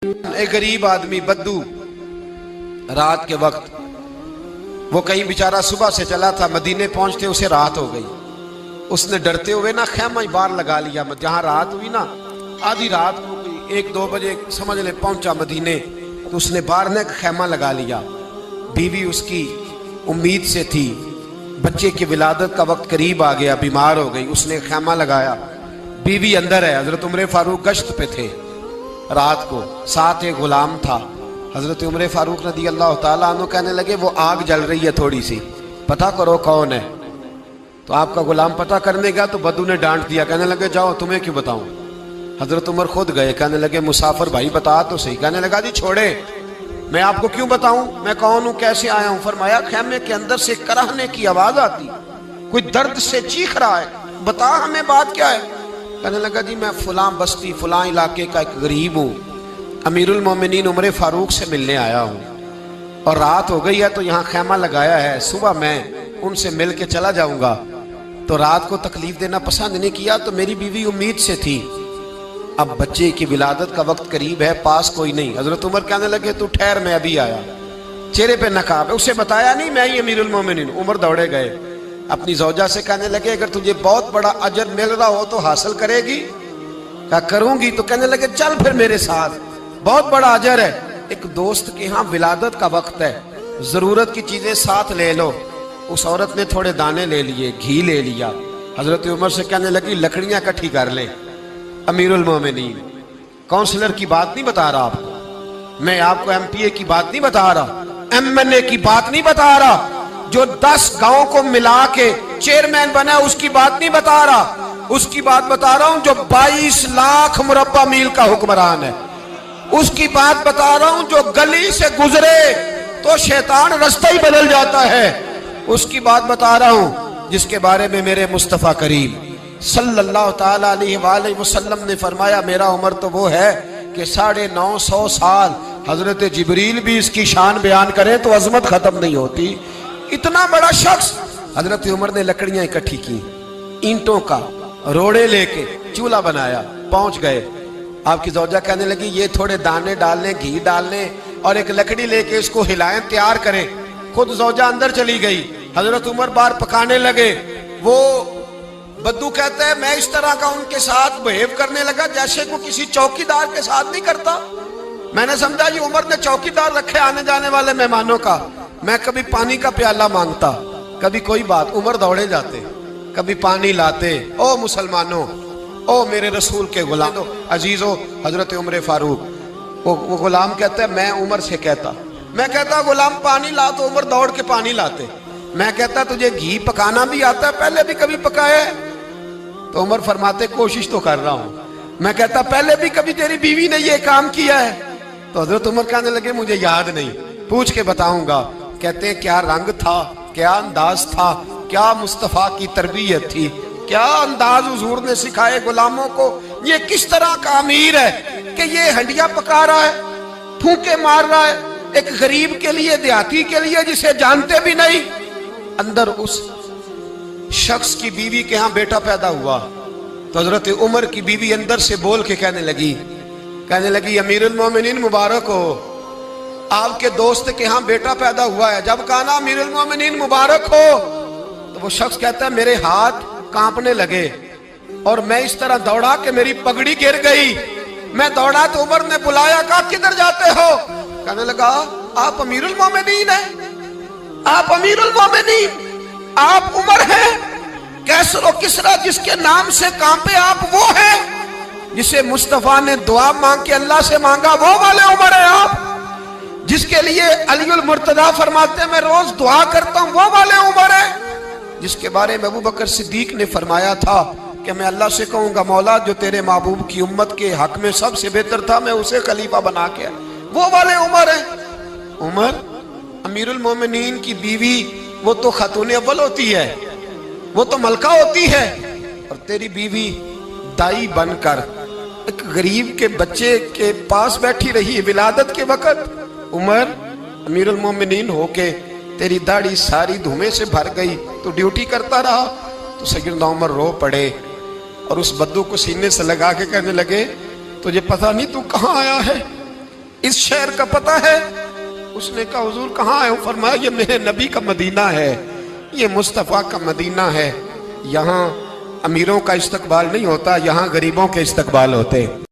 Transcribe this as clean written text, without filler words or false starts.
एक गरीब आदमी बद्दू रात के वक्त वो कहीं बेचारा सुबह से चला था, मदीने पहुंचते उसे रात हो गई। उसने डरते हुए ना खैमा ही बाहर लगा लिया। जहां रात हुई ना, आधी रात हो गई, 1-2 बजे समझ ले पहुंचा मदीने, तो उसने बाहर ने खैमा लगा लिया। बीवी उसकी उम्मीद से थी, बच्चे की विलादत का वक्त करीब आ गया, बीमार हो गई, उसने खैमा लगाया। बीवी अंदर है, हजरत उमर फारूक गश्त पे थे रात को, साथ एक गुलाम था। हजरत उमर फारूक रज़ी अल्लाह ताला अन्हु कहने लगे वो आग जल रही है थोड़ी सी, पता करो कौन है। तो आपका गुलाम पता करने गया तो बद्दू ने डांट दिया, कहने लगे जाओ तुम्हें क्यों बताऊं। हजरत उमर खुद गए, कहने लगे मुसाफिर भाई बता तो सही। कहने लगा जी छोड़े, मैं आपको क्यों बताऊं, मैं कौन हूं, कैसे आया हूं। फरमाया खैमे के अंदर से कराहने की आवाज आती, कोई दर्द से चीख रहा है, बता हमें बात क्या है। कहने लगा जी मैं फुला बस्ती फुला इलाके का एक गरीब हूँ, अमीरुल मोमिनीन उमर फारूक से मिलने आया हूँ और रात हो गई है तो यहाँ खैमा लगाया है, सुबह मैं उनसे मिल के चला जाऊंगा। तो रात को तकलीफ देना पसंद नहीं किया, तो मेरी बीवी उम्मीद से थी, अब बच्चे की विलादत का वक्त करीब है, पास कोई नहीं। हजरत उमर कहने लगे तू ठहर, मैं अभी आया। चेहरे पे नकाब है, उसे बताया नहीं मैं ही अमीरुल मोमिनीन। उमर दौड़े गए, अपनी जौजा से कहने लगे अगर तुझे बहुत बड़ा अजर मिल रहा हो तो हासिल करेगी। क्या करूंगी। तो कहने लगे चल फिर मेरे साथ, बहुत बड़ा अजर है। एक दोस्त के यहाँ विलादत का वक्त है, जरूरत की चीजें साथ ले लो। उस औरत ने थोड़े दाने ले लिए, घी ले लिया। हजरत उमर से कहने लगी लकड़ियां इकट्ठी कर ले। अमीरुल मोमिनीन, काउंसलर की बात नहीं बता रहा आपको, मैं आपको MPA की बात नहीं बता रहा, MNA की बात नहीं बता रहा, जो 10 गांव को मिला के चेयरमैन बना उसकी बात नहीं बता रहा, उसकी बात बता रहा हूं जो 22 लाख मुरब्बा मील का हुक्मरान है। उसकी बात बता रहा हूं जो गली से गुजरे तो शैतान रास्ता ही बदल जाता है। उसकी बात बता रहा हूं जिसके बारे में मेरे मुस्तफा करीम सल्लल्लाहु ताला अलैहि वसल्लम ने फरमाया मेरा उमर तो वो है कि 950 साल हजरत जिब्रील भी इसकी शान बयान करें तो अजमत खत्म नहीं होती। इतना बड़ा शख्स। हजरत उमर ने लकड़ियां इकट्ठी की, ईंटों का रोड़े लेके चूल्हा बनाया, पहुंच गए। आपकी जौजा कहने लगी ये थोड़े दाने डालने, घी डालने और एक लकड़ी लेके इसको हिलाएं, तैयार करें। खुद जौजा अंदर चली गई, हजरत उमर बाहर पकाने लगे। वो बद्दू कहते हैं मैं इस तरह का उनके साथ बिहेव करने लगा जैसे को किसी चौकीदार के साथ नहीं करता। मैंने समझा ये उमर ने चौकीदार रखे आने जाने वाले मेहमानों का। मैं कभी पानी का प्याला मांगता, कभी कोई बात, उमर दौड़े जाते, कभी पानी लाते। ओ मुसलमानों, ओ मेरे रसूल के गुलाम अजीजो, हजरत उमर फारूक। वो गुलाम कहता है मैं उमर से कहता, मैं कहता गुलाम पानी ला, तो उमर दौड़ के पानी लाते। मैं कहता तुझे घी पकाना भी आता है, पहले भी कभी पकाया है? तो उमर फरमाते कोशिश तो कर रहा हूं। मैं कहता पहले भी कभी तेरी बीवी ने ये काम किया है? तो हजरत उमर कहने लगे मुझे याद नहीं, पूछ के बताऊंगा। कहते हैं क्या रंग था, क्या अंदाज था, क्या मुस्तफा की तरबियत थी, क्या अंदाज हुजूर ने सिखाए गुलामों को। ये किस तरह का अमीर है कि ये हंडिया पका रहा है, फूंके मार रहा है एक गरीब के लिए, देहाती के लिए जिसे जानते भी नहीं। अंदर उस शख्स की बीवी के यहाँ बेटा पैदा हुआ तो हजरत उमर की बीवी अंदर से बोल के कहने लगी अमीरुल मोमिनीन मुबारक हो, आपके दोस्त के यहाँ बेटा पैदा हुआ है। जब कहा ना अमीरुल मोमिनीन मुबारक हो, तो वो शख्स कहता है मेरे हाथ कांपने लगे और मैं इस तरह दौड़ा कि मेरी पगड़ी गिर गई। मैं दौड़ा तो उमर ने बुलाया, कहा किधर जाते हो? कहने लगा आप अमीरुल मोमिनीन हैं, आप अमीरुल मोमिनीन, आप उमर हैं। कैसरो किसरा जिसके नाम से कांपे आप वो हैं, जिसे मुस्तफा ने दुआ मांग के अल्लाह से मांगा वो वाले उमर हैं आप, जिसके लिए अलीउल मुर्तजा फरमाते हैं मैं रोज दुआ करता हूं वो वाले उमर हैं, जिसके बारे में अबू बकर सिद्दीक ने फरमाया था कि मैं अल्लाह से कहूंगा मौला जो तेरे महबूब की उम्मत के हक में सबसे बेहतर था मैं उसे खलीफा बना के, वो वाले उमर हैं। उमर अमीरुल मोमिनीन की बीवी वो तो खातून अव्वल होती है, वो तो मलका होती है, और तेरी बीवी दाई बनकर एक गरीब के बच्चे के पास बैठी रही विलादत के वक्त। उमर अमीरुल मोमिनीन होके तेरी दाढ़ी सारी धुएं से भर गई, तो ड्यूटी करता रहा। तो सैयदना उमर रो पड़े और उस बद्दू को सीने से लगा के कहने लगे तुझे पता नहीं तू कहाँ आया है, इस शहर का पता है? उसने कहा हुजूर कहाँ है? फरमाया ये मेरे नबी का मदीना है, ये मुस्तफ़ा का मदीना है। यहाँ अमीरों का इस्तकबाल नहीं होता, यहाँ गरीबों के इस्तकबाल होते।